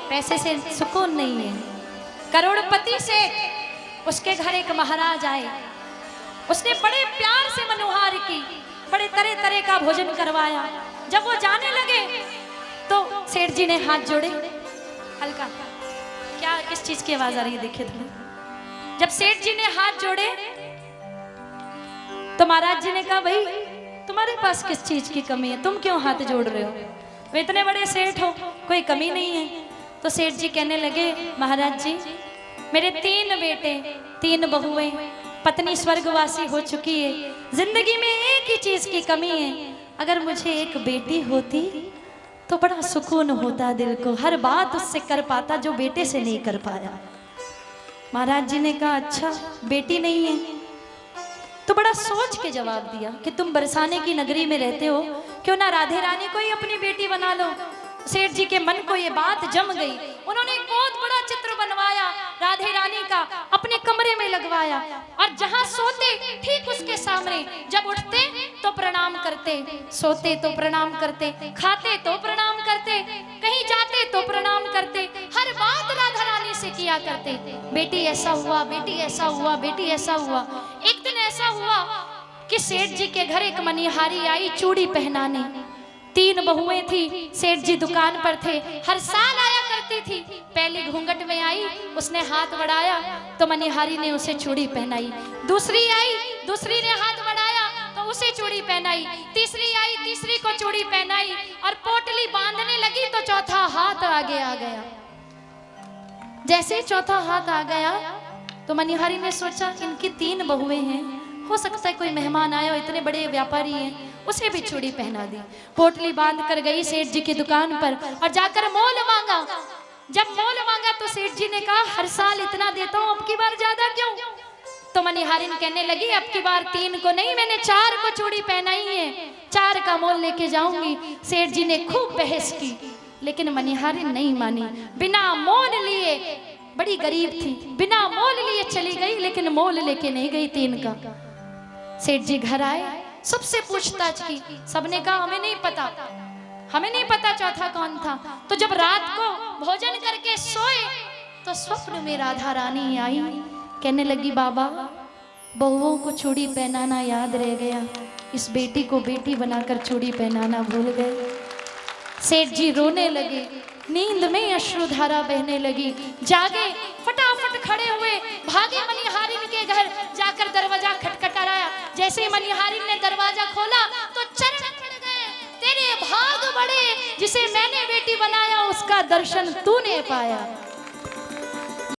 पैसे से सुकून नहीं है। करोड़पति से उसके घर एक महाराज आए, उसने बड़े प्यार से मनोहार की, बड़े तरह तरह का भोजन करवाया। जब वो जाने लगे तो सेठ जी ने हाथ जोड़े। हल्का क्या किस चीज की आवाज आ रही है देखिए थोड़ी। जब सेठ जी ने हाथ जोड़े तो महाराज जी ने कहा भाई तुम्हारे पास किस चीज की कमी है, तुम क्यों हाथ जोड़ रहे हो, वे इतने बड़े सेठ हो, कोई कमी नहीं है। तो सेठ जी कहने लगे महाराज जी मेरे 3 बेटे 3 बहुएं, पत्नी स्वर्गवासी हो चुकी है, जिंदगी में एक ही चीज की कमी है, अगर मुझे एक बेटी होती तो बड़ा सुकून होता दिल को, हर बात उससे कर पाता जो बेटे से नहीं कर पाया। महाराज जी ने कहा अच्छा बेटी नहीं है, तो बड़ा सोच के जवाब दिया कि तुम बरसाने की नगरी में रहते हो, क्यों ना राधे रानी को ही अपनी बेटी बना लो। सेठ जी के मन को ये बात जम गई, उन्होंने एक बहुत बड़ा चित्र बनवाया राधे रानी का, अपने कमरे में लगवाया, और जहां सोते ठीक उसके सामने, जब उठते तो प्रणाम करते, सोते तो प्रणाम करते, खाते तो प्रणाम करते, कहीं जाते तो प्रणाम करते, हर बात राधा रानी से किया करते। बेटी ऐसा हुआ, बेटी ऐसा हुआ, बेटी ऐसा हुआ। एक दिन ऐसा हुआ कि सेठ जी के घर एक मनिहारी आई चूड़ी पहनाने। 3 बहुएं थी, सेठ जी दुकान पर थे, हर साल आया करती थी। पहले घूंघट में आई, उसने हाथ बढ़ाया तो मनिहारी ने उसे चूड़ी पहनाई। दूसरी आई, दूसरी ने हाथ बढ़ाया तो उसे चूड़ी पहनाई। तीसरी आई, तीसरी को चूड़ी पहनाई, और पोटली बांधने लगी तो चौथा हाथ आगे आ गया। जैसे चौथा हाथ आ गया तो मनिहारी ने सोचा इनकी 3 बहुएं हैं, हो सकता है कोई मेहमान आया हो, इतने बड़े व्यापारी हैं, उसे भी चूड़ी पहना दी। पोटली बांध कर गई सेठ जी की दुकान पर और जाकर मोल मांगा। जब मोल मांगा तो सेठ जी ने कहा हर साल इतना देता हूँ, अब की बार ज्यादा क्यों? तो मनिहारिन कहने लगी अब की बार 3 को नहीं, मैंने 4 को चूड़ी पहनाई है, 4 का मोल लेके जाऊंगी। सेठ जी ने खूब बहस की, लेकिन मनिहारिन नहीं मानी। बिना मोल लिए, बड़ी गरीब थी, बिना मोल लिए चली गई, लेकिन मोल लेके नहीं गई 3 का। सेठ जी घर आए, सबसे पूछताछ की, सबने कहा हमें नहीं पता, हमें नहीं पता चौथा कौन था। तो जब रात को भोजन करके सोए तो स्वप्न में राधा रानी आई, कहने लगी बाबा बहुओं को चूड़ी पहनाना याद रह गया, इस बेटी को बेटी बनाकर चूड़ी पहनाना भूल गए। सेठ जी रोने लगे, नींद में अश्रुधारा बहने लगी। जागे, फटाफट खड़े हुए, भागे मनिहारिन के घर, जाकर दरवाजा खटखटाया। जैसे ही मनिहारिन ने दरवाजा खोला तो चरण पड़ गए, तेरे भाग बड़े, जिसे मैंने बेटी बनाया उसका दर्शन तूने पाया।